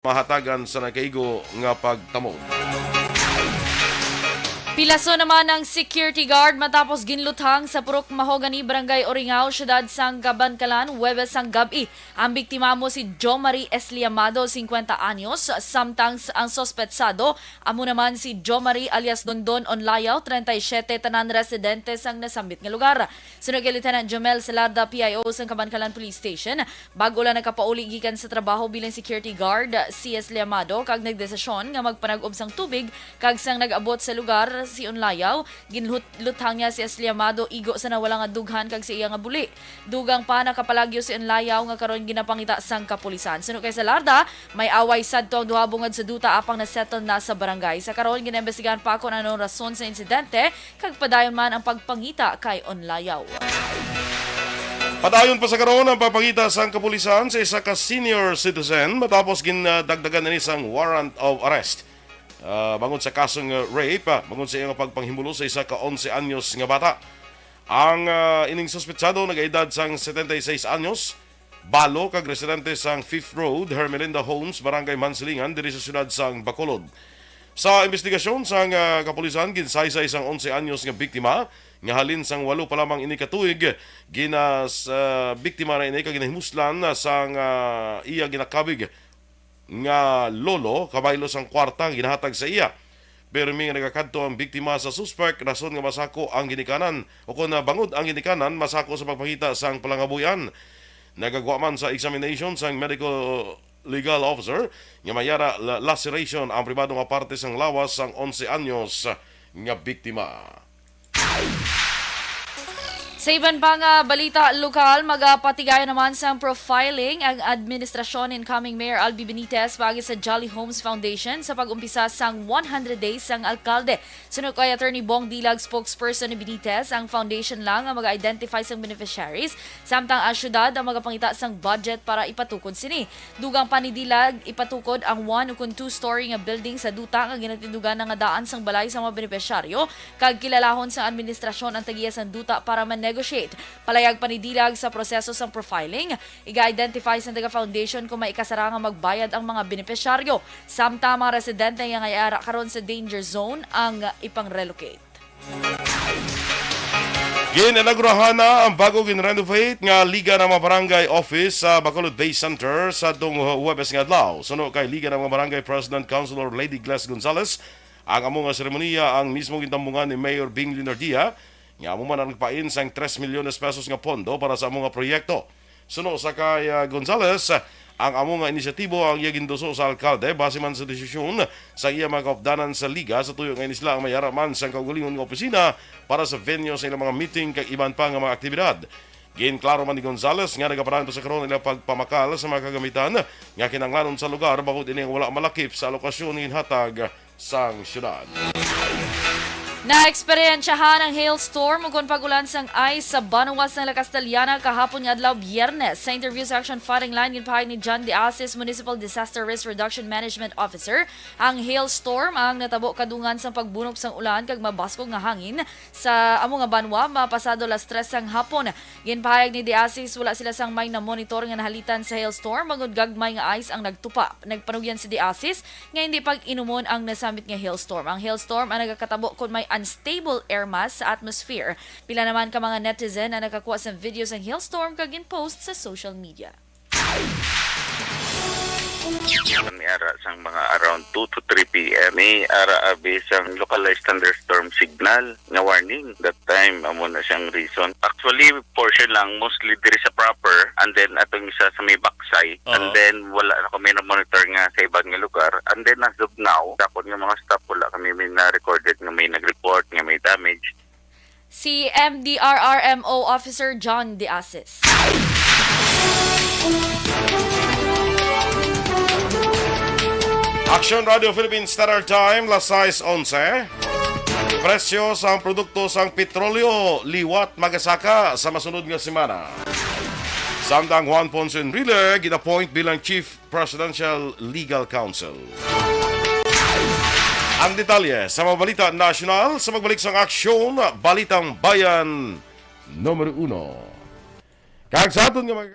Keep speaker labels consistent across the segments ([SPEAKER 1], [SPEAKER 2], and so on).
[SPEAKER 1] mahatagan sa nakaigo nga pagtamo.
[SPEAKER 2] Pilaso naman ang security guard matapos ginluthang sa Purok Mahogany, Barangay Oringao, Syudad sang Kabankalan, Huwebes sang gabi. Ang biktima mo si Jo Marie Esliamado, 50 anyos, samtang ang sospetsado amo naman si Jo Marie alias Dondon Onlayaw, 37, tanan residente sang nasambit nga lugar. Sunod kay Lieutenant Jomel Salada, PIO sang Kabankalan Police Station, bago lang nakapauli gikan sa trabaho bilang security guard si Esliamado kag nagdesisyon nga magpanag-ob sang tubig kag sang nag-abot sa lugar si Onlayaw, ginluthang niya si Esliamado igo sa nawala nga dughan kag sa iya nga buli. Dugang pa nakapalagyo si Onlayaw nga karon ginapangita sang kapulisan. Sunod kay Salarda, may away sadto ang duha bungad sa duta apang nasettle na sa barangay. Sa karon ginaimbestigahan pa kung anong rason sa insidente kag padayon man ang pagpangita kay Onlayaw.
[SPEAKER 1] Padayon pa sa karon ang papangita sang kapulisan sa isa ka senior citizen matapos ginadagdagan na ni sang warrant of arrest. Bangon sa kasong rape, bangon sa iyang pagpanghimulo sa isa ka 11 anyos nga bata. Ang ining suspetsado nag-edad sang 76 anyos, balo kag residente sang 5th Road, Hermelinda Homes, Barangay Mansilingan, diri sa syudad sang Bacolod. Sa investigasyon sang kapulisan, ginsay sa isang 11 anyos nga biktima, nga halin sang 8 pa lamang ini katuig, biktima na ini kag ginahimuslan sang iya ginakabig nga lolo kabaylo sang kwarta ginahatag sa iya. Pero may nagakadto ang biktima sa suspect rason nga masako ang ginikanan o kung bangod ang ginikanan masako sa pagpakita sang palangabuyan. Nagagawa man sa examination sang medical legal officer nga mayara laceration ang pribado nga parte sang lawas sang 11 anyos nga biktima.
[SPEAKER 2] Sa iban pang balita lokal, magpatigayon naman sa profiling ang administrasyon incoming Mayor Albi Benitez pagi sa Jolly Homes Foundation sa pag-umpisa sang 100 days sang alkalde. Sunod kay Attorney Bong Dilag, spokesperson ni Benitez, ang foundation lang ang mag-identify sang beneficiaries, samtang ang syudad ang magpangita sang budget para ipatukod sini. Dugang pa ni Dilag, ipatukod ang 1 o 2-story nga building sa duta nga ginatindugan nga daan sang balay sa mga beneficiaryo, kag kilalahon sa administrasyon ang tagiya sang duta para negotiate. Palayag panidilag sa proseso ng profiling, iga-identify sa Daga Foundation kung may ikasara nga magbayad ang mga benepisyaryo. Samtang mga residente nga ngayara karon sa danger zone ang ipang-relocate.
[SPEAKER 1] Gininaugurahan na ang bago gin-renovate nga Liga ng mga Barangay Office sa Bacolod Bay Center sa Huwebes nga adlaw. Suno kay Liga ng mga Barangay President Councilor Lady Glass Gonzales, ang among seremoniya ang mismo gintambungan ni Mayor Bing Linardia nga amo man ang nagpain sang 3 milyones pesos nga pondo para sa among proyekto. Suno sa kay Gonzales, ang among inisyatibo ang iya ginduso sa alkalde base man sa desisyon sa iya mga kaupdanan sa liga sa tuyo nga inisla ang mayara man sang kaugalingon nga opisina para sa venue sa ilang mga meeting kag iban pa nga mga aktibidad. Ginklaro man ni Gonzales nga nagaparanto sa karon nila pagpamakal sa mga kagamitan nga kinanglanon sa lugar bakod ini wala malakip sa alokasyon ni hatag sang syudad.
[SPEAKER 2] Na-eksperyensyahan ang hailstorm ug pagulan sang ice sa Banuwas ng La Castellana kahapon nga adlaw Biyernes. Sa interview sa Aksyon firing line ginpahay ni John De Asis, Municipal Disaster Risk Reduction Management Officer, ang hailstorm ang natabo kadungan sa pagbunok sang ulan kag mabaskog nga hangin sa amo nga banwa mapasado las 3 sang hapon. Ginpahayag ni De Asis wala sila sang may na monitor nga nahalitan sa hailstorm bangod gagmay nga ice ang nagtupa. Nagpanugyan si De Asis nga hindi pag-inumon ang nasambit nga hailstorm. Ang hailstorm ang nagakatabo kun may unstable air mass sa atmosphere. Pila naman ka mga netizen ang nakakuha sa videos ng hailstorm kag in-post sa social media.
[SPEAKER 3] Kami ara sang mga around 2 to 3 p.m. May ara abi sang localized thunderstorm signal nga warning. That time amo na siyang reason. Actually portion lang mostly diri sa proper and then atong isa sa may backside and then wala na kami na monitor nga sa ibang nga lugar and then as of now dapat nga mga staff wala kami may na-recorded nga may nag-report nga may damage.
[SPEAKER 2] Si MDRRMO Officer John De Asis.
[SPEAKER 1] Aksyon Radio Philippines Standard Time, las 6:11. Presyo sa produkto sang petrolyo, liwat magasaka sa masunod nga semana. Samtang Juan Ponce Enrile gina-appoint bilang Chief Presidential Legal Counsel. Ang detalye sa mga balita nasyonal sa magbalik sang aksyon, Balitang Bayan, Numero 1. Kag sa aton nga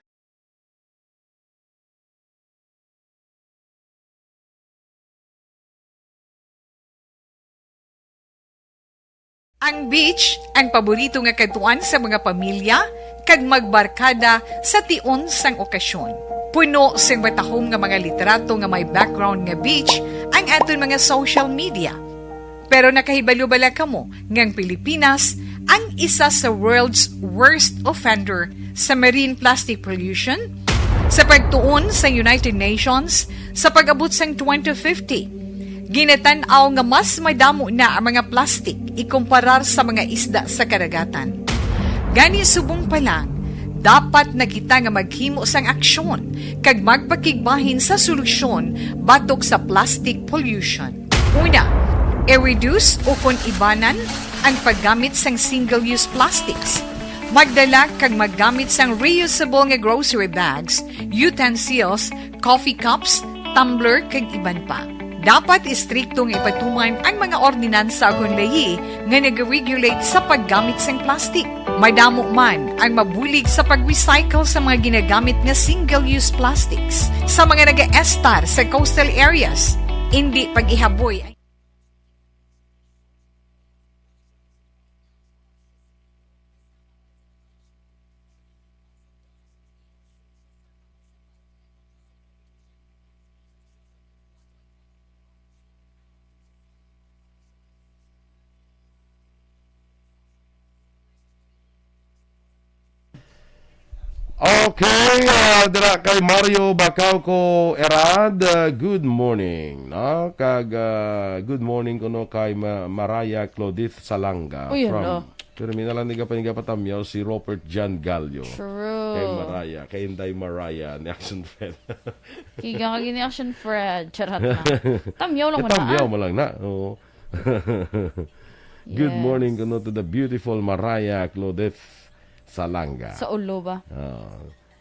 [SPEAKER 4] Ang beach ang paborito nga katuan sa mga pamilya kag magbarkada sa tion sang okasyon. Puno sang batahom nga mga literato nga may background nga beach ang aton mga social media. Pero nakahibalo-bala kamo ngang Pilipinas ang isa sa world's worst offender sa marine plastic pollution? Sa pagtuon sa United Nations sa pag-abot sang 2050, ginatanaw nga mas madamo na ang mga plastic ikumparar sa mga isda sa karagatan. Gani subong pa lang, dapat na kita nga maghimo sang aksyon kag magpakigbahin sa solusyon batok sa plastic pollution. Una, i-reduce o kon ibanan ang paggamit sang single-use plastics. Magdala kag maggamit sang reusable nga grocery bags, utensils, coffee cups, tumbler kag iban pa. Dapat istriktong ipatuman ang mga ordinansa akong layi nga nag-regulate sa paggamit sang plastic. Madamo man ang mabulig sa pag-recycle sa mga ginagamit nga single-use plastics sa mga nag-estar sa coastal areas. Hindi pag-ihaboy.
[SPEAKER 1] Okay, dira kay Mario Bacau ko Erad, good morning, no? Good morning ko no kay Maraya Claudith Salanga
[SPEAKER 2] Uy,
[SPEAKER 1] from
[SPEAKER 2] hello.
[SPEAKER 1] pero minalang niga patamyaw si Robert John Gallo.
[SPEAKER 2] True.
[SPEAKER 1] Kay Maraya, kay Inday Maraya ni Action Fred.
[SPEAKER 2] Kiga ka gini Action Fred. Charat na. Tamyaw lang mo na.
[SPEAKER 1] Tamyaw mo lang na. Oo. Good
[SPEAKER 2] Yes.
[SPEAKER 1] morning ko no to the beautiful Maraya Claudith Salanga.
[SPEAKER 2] Sa ulo ba?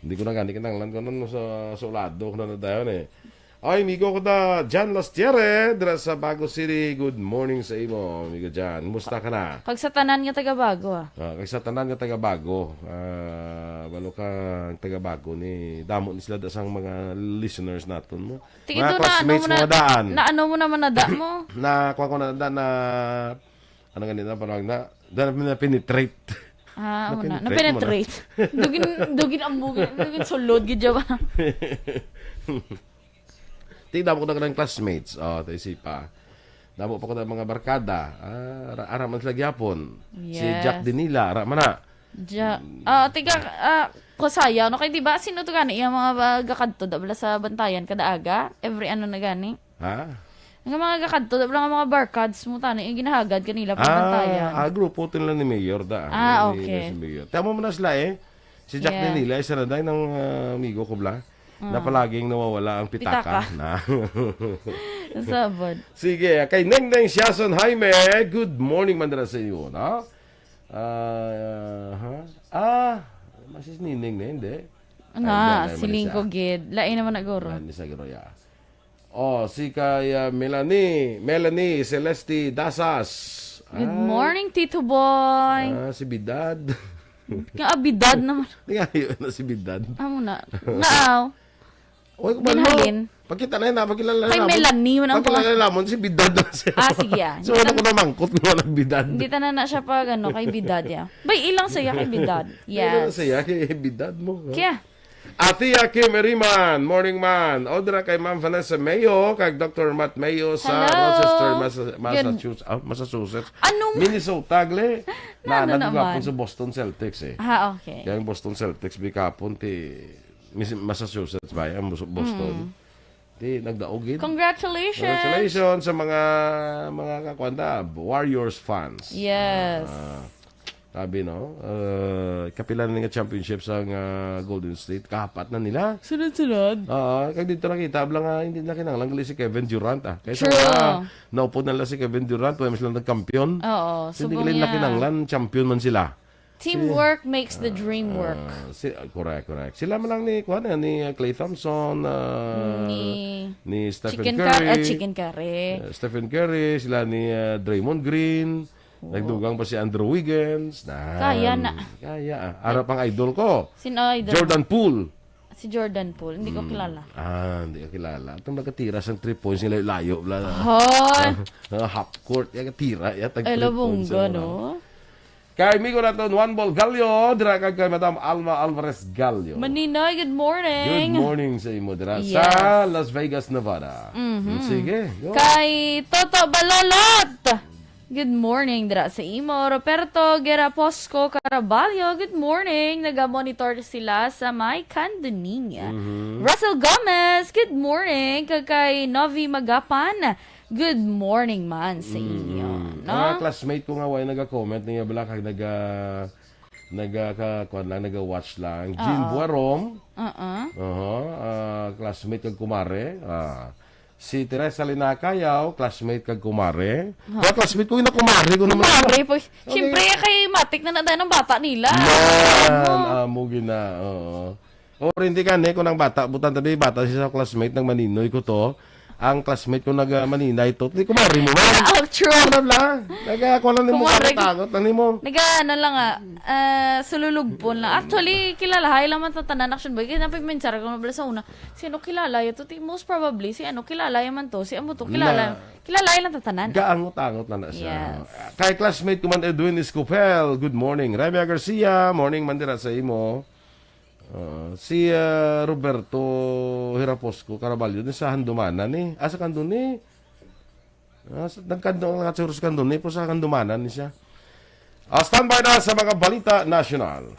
[SPEAKER 1] Hindi ko na gani kinanglan ko nun sa ulado ko na tayo eh. Ay, amigo ko da Jan Lastiere, dira sa Bago City. Good morning sa imo, amigo Jan. Musta ka na?
[SPEAKER 2] Pag sa tanan nga taga-bago
[SPEAKER 1] Kay sa tanan nga taga-Bago, balo ka taga-Bago ni damo ni sila da sang mga listeners naton mo.
[SPEAKER 2] Ito
[SPEAKER 1] Mga
[SPEAKER 2] na ano
[SPEAKER 1] classmates
[SPEAKER 2] mo na
[SPEAKER 1] mo daan.
[SPEAKER 2] na ano mo naman na da mo.
[SPEAKER 1] Na kuha ko na ano ganito parang na penetrate.
[SPEAKER 2] Ah, muna.
[SPEAKER 1] Na-penetrate mo
[SPEAKER 2] Na-penetrate. Dugin ang bugin. Dugin sulod. Gidya ba?
[SPEAKER 1] Tingnan ko na ng classmates. Tayo si pa. Damo pa ko ng mga barkada. Araman sila gyapon. Si
[SPEAKER 2] Yes.
[SPEAKER 1] Jack Dinila, araman na.
[SPEAKER 2] Tiga, kusaya, no? Kaya diba, sino to gani? Yung mga gakadto, dabla sa bantayan, kada aga? Every ano na gani?
[SPEAKER 1] Ha?
[SPEAKER 2] Yung mga gakadto, dabla nga mga barkads mo, tani, yung ginahagad kanila pa bantayan.
[SPEAKER 1] Grupo nila ni Mayor da.
[SPEAKER 2] Okay.
[SPEAKER 1] Si Mayor. Tama mo na sila eh. Si Jack
[SPEAKER 2] Yeah.
[SPEAKER 1] Dinila, isa na dahil ng amigo ko bla. Na palaging nawawala ang pitaka. Na.
[SPEAKER 2] Sabod.
[SPEAKER 1] Sige, kay Neng Siason Jaime, good morning mandara sa iyo, no? Masis ni Neng na, hindi.
[SPEAKER 2] Siling ko gid. Lain naman na goro.
[SPEAKER 1] Ni sa Giroya. Si kay Melanie Celeste Dasas.
[SPEAKER 2] Good morning, Tito Boy.
[SPEAKER 1] Si Bidad.
[SPEAKER 2] Nga abidad naman.
[SPEAKER 1] Ngayon na si Bidad.
[SPEAKER 2] Amo na. Naaw.
[SPEAKER 1] Oy, kumalo.
[SPEAKER 2] Ginhalin.
[SPEAKER 1] Pagkita na yun, pagkilala
[SPEAKER 2] Kay
[SPEAKER 1] namon.
[SPEAKER 2] Melanie mo nang
[SPEAKER 1] Pagkilala namon, si Bidad na siya.
[SPEAKER 2] sige
[SPEAKER 1] So, ano ko na mangkot mo ng Bidad.
[SPEAKER 2] Hindi tanan na siya pag kay Bidad ya. Bay, ilang saya kay Bidad.
[SPEAKER 1] Ano na
[SPEAKER 2] Yes.
[SPEAKER 1] siya, kay Bidad mo. no?
[SPEAKER 2] Kaya,
[SPEAKER 1] Atia Kim Eriman, morning man. Odra kay Ma'am Vanessa Mayo, kag Dr. Matt Mayo sa
[SPEAKER 2] Hello.
[SPEAKER 1] Rochester, Massachusetts.
[SPEAKER 2] Anong-
[SPEAKER 1] Minnesota, gle. Na
[SPEAKER 2] Ano
[SPEAKER 1] nagugapon
[SPEAKER 2] naman?
[SPEAKER 1] sa Boston Celtics eh.
[SPEAKER 2] okay.
[SPEAKER 1] Kaya ang Boston Celtics bikapon ti Massachusetts ba ang Boston. Ti nagdaogid.
[SPEAKER 2] Congratulations.
[SPEAKER 1] Congratulations sa mga kakwanda, Warriors fans.
[SPEAKER 2] Yes.
[SPEAKER 1] Sabi no, kapila na nga championship sa Golden State, kahapat na nila.
[SPEAKER 2] Sunod-sunod.
[SPEAKER 1] Kag dito nakita, hindi na kinanglang si Kevin Durant. Kaysa
[SPEAKER 2] True.
[SPEAKER 1] naupod na lang si Kevin Durant, pwede sila nagkampiyon.
[SPEAKER 2] Oo.
[SPEAKER 1] Hindi
[SPEAKER 2] Subong
[SPEAKER 1] nila
[SPEAKER 2] niya.
[SPEAKER 1] kinanglan, champion man sila.
[SPEAKER 2] Teamwork makes the dream work.
[SPEAKER 1] Correct. Sila man lang ni Klay Thompson, ni Stephen
[SPEAKER 2] Chicken
[SPEAKER 1] Curry.
[SPEAKER 2] chicken curry.
[SPEAKER 1] Stephen Curry, sila ni Draymond Green. Nagdugang pa si Andrew Wiggins.
[SPEAKER 2] Kaya na.
[SPEAKER 1] Kaya. Harap ang idol ko.
[SPEAKER 2] Sino idol?
[SPEAKER 1] Jordan Poole.
[SPEAKER 2] Si Jordan Poole, hindi ko kilala.
[SPEAKER 1] Hindi ka kilala. Itong nakatira sa 3 points nila layo.
[SPEAKER 2] Hoy!
[SPEAKER 1] Half court. Yung katira. Yung tag 3
[SPEAKER 2] Ay,
[SPEAKER 1] points.
[SPEAKER 2] labungga, no?
[SPEAKER 1] Kay Migo na ito, 1 ball Gallo. Dira kay Madam Alma Alvarez Gallo.
[SPEAKER 2] Maninoy, good morning.
[SPEAKER 1] Good morning sa imo dira
[SPEAKER 2] Yes.
[SPEAKER 1] sa Las Vegas, Nevada. Sige. Go.
[SPEAKER 2] Kay Toto Balolot. Good morning dira sa imo. Roberto Geraposco Caraballo. Good morning. Naga-monitor sila sa may Candoninga. Russell Gomez. Good morning. Kay Novi Magapan. Good morning man sa inyo. No?
[SPEAKER 1] Mga classmate ko nga way naga-comment niya bala kag naga-watch lang. Jean Buarom. Classmate kag kumare. Si Teresa Linakayaw, classmate kag kumare. Classmate ko yung kumare ko naman.
[SPEAKER 2] Kumare po. Siyempre, kay matik na nadayan ng bata nila.
[SPEAKER 1] Yan, mugin na. O hindi ka ne ko ng bata, butan tabi bata siya sa classmate ng Maninoy ko to. Ang classmate ko nag-Manila ito. Hindi kumari mo man.
[SPEAKER 2] Oh, true.
[SPEAKER 1] Ano lang? Nagkakuha lang mo takot. Ano mo?
[SPEAKER 2] Ano lang sululugpon lang. Actually, kilala. Hay lang man tatanan action boy. Kaya napagmensara ko nabala sa una. Si ano kilala ito? Most probably, si ano kilala yaman to. Si amo to kilala. Kilala lang tatanan.
[SPEAKER 1] Gaangot-angot na siya.
[SPEAKER 2] Yes.
[SPEAKER 1] Kay classmate ko man Edwin Escopel. Good morning. Remia Garcia. Morning mandira sa imo. Si Roberto Hiraposco Caraballo din sa Handumanan ni. Sa Kandun ni. Nagkandong nga sa Kandun ni. Po sa Handumanan ni siya. Standby na sa mga balita national.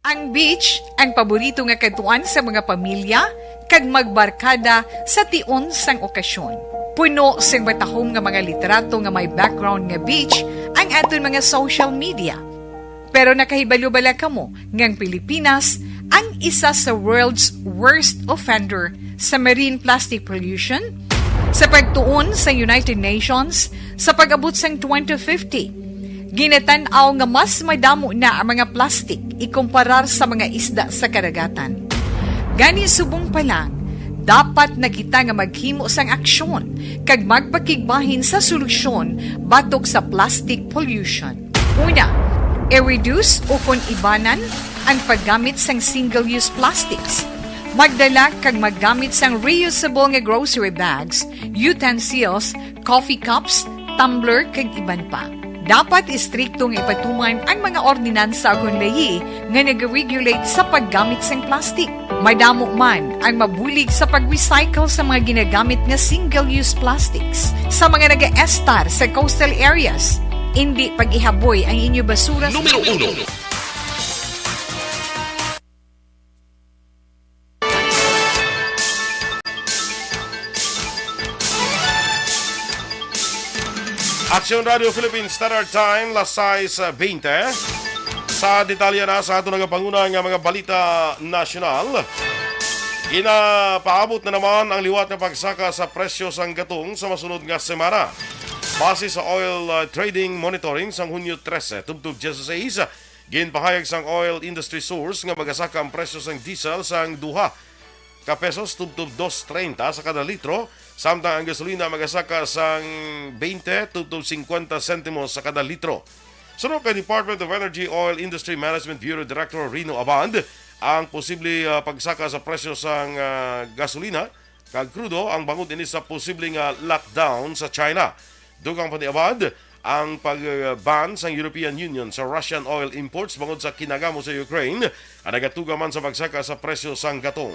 [SPEAKER 4] Ang beach, ang paborito nga katuan sa mga pamilya, kag magbarkada sa tion sang okasyon. Puno sing batahom nga mga litrato nga may background nga beach ang aton mga social media. Pero nakahibalo bala kamo ngang Pilipinas ang isa sa world's worst offender sa marine plastic pollution? Sa pagtuon sa United Nations, sa pag-abot sang 2050, ginatanaw nga mas madamo na ang mga plastic ikumparar sa mga isda sa karagatan. Gani subong pa lang, dapat na kita nga maghimo sang aksyon kag magpakigbahin sa solusyon batok sa plastic pollution. Una, i-reduce o kung ibanan ang paggamit sang single-use plastics. Magdala kag maggamit sang reusable nga grocery bags, utensils, coffee cups, tumbler kag iban pa. Dapat istriktong ipatuman ang mga ordinansa akong lahi nga nag-regulate sa paggamit ng plastic. Madamo man ang mabulig sa pag-recycle sa mga ginagamit nga single-use plastics. Sa mga nag-estar sa coastal areas, hindi pag-ihaboy ang inyo basura sa...
[SPEAKER 5] Numero 1.
[SPEAKER 1] Aksyon Radio Philippines Standard Time, las 6:20. Sa detalye na sa ato ng pangunang mga balita nasyonal, ginapaabot na naman ang liwat na pagsaka sa presyo sang gatong sa masunod nga semana. Base sa oil trading monitoring sang Hunyo 13, tubtub 16, ginpahayag sang oil industry source nga magasaka ang presyo sang diesel sang 2 ka pesos tubtub 2.30 sa kada litro, samtang ang gasolina magasaka sang 20 tubtub 50 sentimos sa kada litro. Sunod kay Department of Energy Oil Industry Management Bureau Director Rino Aband, ang posible pagsaka sa presyo sang gasolina kag krudo ang bangod ini sa posibleng lockdown sa China. Dugang pa ni Aband ang pag-ban sa European Union sa Russian oil imports bangod sa kinagamo sa Ukraine ang nagatuga man sa pagsaka sa presyo sang gatong.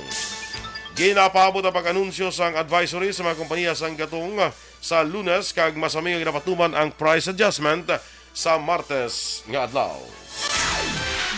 [SPEAKER 1] Ginapaabot ang pag-anunsyo sang advisory sa mga kompanya sang gatong sa Lunes kag masaming napatuman ang price adjustment sa Martes nga adlaw.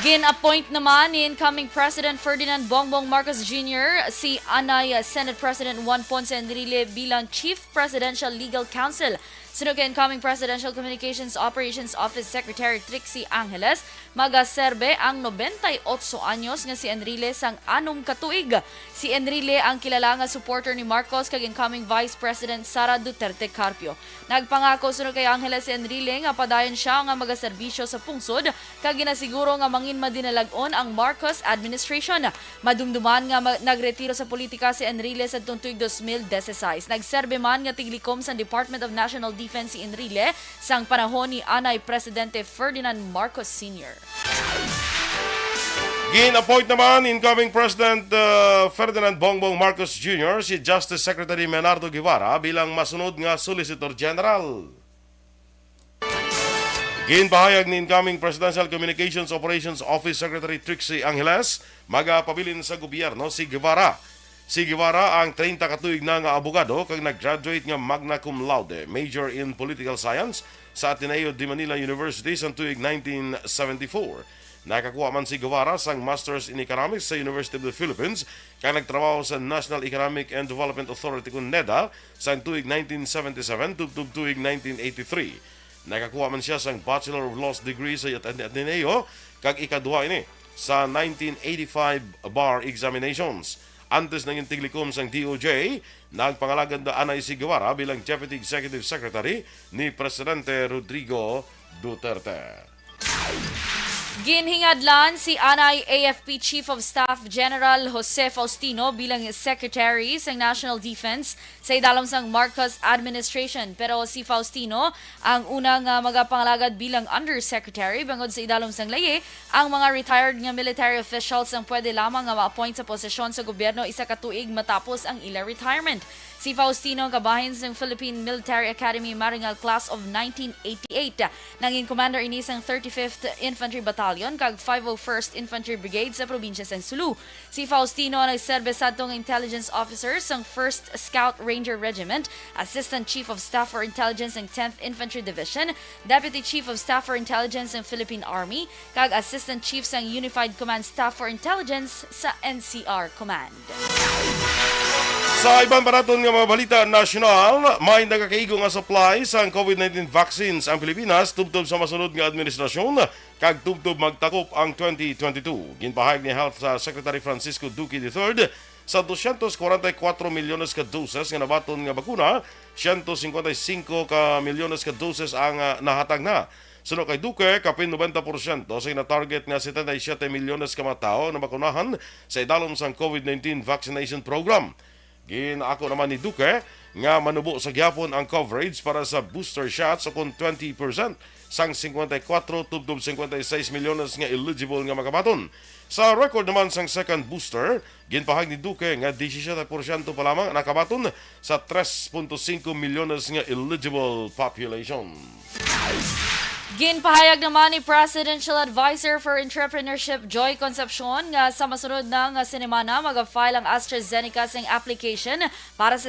[SPEAKER 2] Gin-appoint naman ni incoming President Ferdinand Bongbong Marcos Jr. si Anay Senate President Juan Ponce Enrile bilang Chief Presidential Legal Counsel Sunod kay incoming Presidential Communications Operations Office Secretary Trixie Angeles, magaserbe ang 98 anyos nga si Enrile sang 6 katuig. Si Enrile ang kilala nga supporter ni Marcos kag incoming Vice President Sara Duterte Carpio. Nagpangako sunod kay Angeles si Enrile nga padayon siya nga magaserbisyo sa pungsod kag ginasiguro nga mangin madinalag-on ang Marcos administration. Madumduman nga nagretiro sa politika si Enrile sa tuig 2016. Nagserbe man nga tiglikom sa Department of National Defense si Enrile sang panahon ni Anay Presidente Ferdinand Marcos Sr.
[SPEAKER 1] Gin-appoint naman incoming President Ferdinand Bongbong Marcos Jr. si Justice Secretary Menardo Guevara bilang masunod nga Solicitor General. Ginpahayag ni incoming Presidential Communications Operations Office Secretary Trixie Angeles, magapabilin sa gobyerno si Guevara. Si Guevara ang 30 katuig na nga abogado kag nag-graduate nga magna cum laude, major in political science sa Ateneo de Manila University sa tuig 1974. Nakakuha man si Guevara sang Masters in Economics sa University of the Philippines kaya nagtrabaho sa National Economic and Development Authority kung NEDA sa tuig 1977 tubtub tuig 1983. Nakakuha man siya sang Bachelor of Laws degree sa Ateneo kag ikaduha ini sa 1985 bar examinations. Antes ng intiglikom sang DOJ, nagpangalagan na anay si Guevara bilang Deputy Executive Secretary ni Presidente Rodrigo Duterte.
[SPEAKER 2] Ginhingadlan si Anay AFP Chief of Staff General Jose Faustino bilang Secretary sa National Defense sa idalom sang Marcos Administration. Pero si Faustino ang unang magapangalagad bilang Undersecretary bangod sa idalom sang laye, ang mga retired nga military officials ang pwede lamang nga ma-appoint sa posisyon sa gobyerno isa ka tuig matapos ang ila retirement. Si Faustino kabahin sa Philippine Military Academy Maringal Class of 1988. Nanging commander ini sang 35th Infantry Battalion kag 501st Infantry Brigade sa probinsya sang Sulu. Si Faustino nagserbe sa atong intelligence officer sang 1st Scout Ranger Regiment, Assistant Chief of Staff for Intelligence ng 10th Infantry Division, Deputy Chief of Staff for Intelligence ng Philippine Army, kag Assistant Chief sang Unified Command Staff for Intelligence sa NCR Command.
[SPEAKER 1] Sa ibang baraton nga mga balita nasyonal, may nagakaigo nga supply sa COVID-19 vaccines ang Pilipinas tubtob sa masunod nga administrasyon kag tubtob magtakop ang 2022. Ginpahayag ni Health Secretary Francisco Duque III sa 244 milyones ka doses nga nabaton nga bakuna, 155 ka milyones ka doses ang nahatag na. Sunod kay Duque, kapin 90% sa ina-target nga 77 milyones ka mga tao na bakunahan sa idalom sang COVID-19 vaccination program. Ginako naman ni Duque nga manubo sa gyapon ang coverage para sa booster shots o kung 20% sang 54 tubtob 56 milyones nga eligible nga makabaton. Sa record naman sang second booster, ginpahag ni Duque nga 17% pa lamang nakabaton sa 3.5 milyones nga eligible population.
[SPEAKER 2] Ginpahayag naman ni Presidential Advisor for Entrepreneurship Joy Concepcion nga sa masunod na nga sinemana mag-file ang AstraZeneca sang application para sa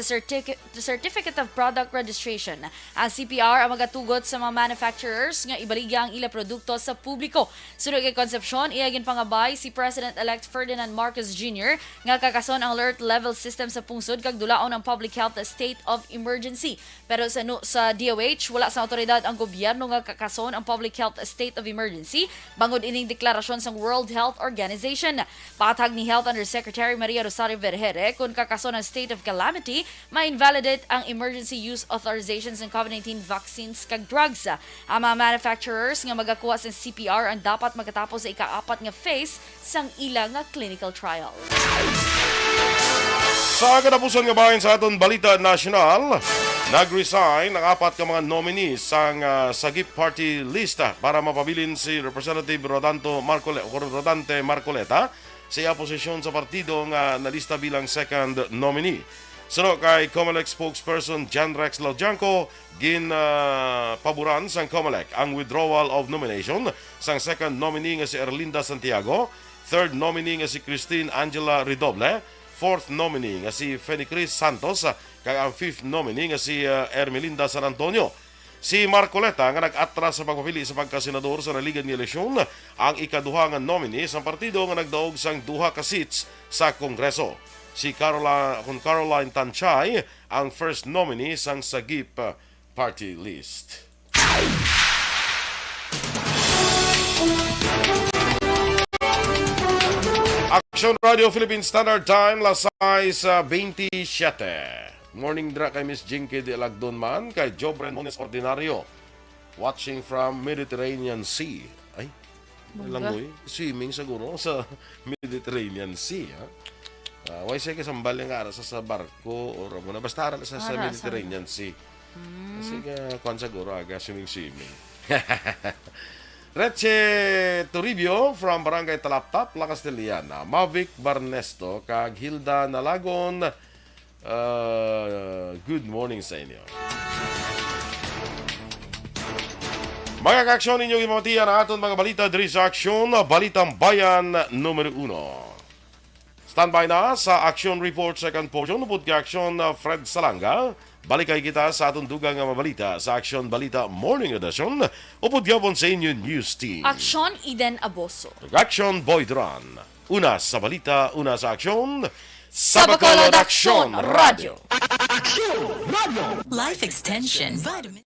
[SPEAKER 2] Certificate of Product Registration. Ang CPR ang magatugot sa mga manufacturers nga ibaligya ang ila produkto sa publiko. Sunod kay Concepcion, iyagin pangabay si President-elect Ferdinand Marcos Jr. nga kakason ang alert level system sa pungsod kag dulaon ang public health state of emergency. Pero sa DOH, wala sa otoridad ang gobyerno nga kakason ang public health state of emergency bangod ining deklarasyon sang World Health Organization. Patag ni Health Undersecretary Maria Rosario Vergere kung kakason ang state of calamity, ma-invalidate ang emergency use authorizations ng COVID-19 vaccines kag drugs. Ang mga manufacturers nga magakuha sa CPR ang dapat magkatapos sa ika-4 nga phase sang ilang nga clinical trial.
[SPEAKER 1] Sa katapusan nga bahin sa aton balita nasyonal, nag-resign ang 4 ka mga nominees sang Sagip Party lista para mapabilin si Representative Rodante Marcoleta sa iya posisyon sa partido nga nalista bilang second nominee. Sunod kay COMELEC spokesperson John Rex Laujanco, paboran sang COMELEC ang withdrawal of nomination sang second nominee nga si Erlinda Santiago, third nominee nga si Christine Angela Ridoble, fourth nominee nga si Fenicris Santos, kag ang fifth nominee nga si Ermelinda San Antonio. Si Marcoleta nga nag-atras sa pagpapili sa pagkasenador sa naligan ni eleksyon, ang ikaduha nga nominee sa partido nga nagdaog sang 2 ka seats sa Kongreso. Si Caroline Tanchay ang first nominee sang Sagip party list. Aksyon Radio Philippine Standard Time, las 6:27. Morning dra kay Miss Jinky de Lagdon man, kay Jobren Mones Ordinario. Watching from Mediterranean Sea. Ay, langoy. Swimming siguro sa Mediterranean Sea. Ha? Why say ka sambal yung ara sa barko or muna. Basta ara sa Mediterranean Sea. Kasi kwan siguro aga swimming. Reche Toribio from Barangay Talaptap, La Castellana. Mavic Barnesto, kag Hilda Nalagon. Good morning sa inyo. Mga ka-aksyon ninyong imamatiyan na aton mga balita diri sa Aksyon, Balitang Bayan Numero 1. Standby na sa Aksyon Report second portion, upod ka-aksyon Fred Salanga. Balikay kita sa atong dugang nga mabalita sa Aksyon Balita Morning Edition. Upod gabon sa inyo news team.
[SPEAKER 2] Aksyon Eden Aboso.
[SPEAKER 1] Aksyon Boy Duran. Una sa balita, una sa aksyon.
[SPEAKER 2] Sa Bacolod Aksyon Radio.
[SPEAKER 5] Life Extension Vitamin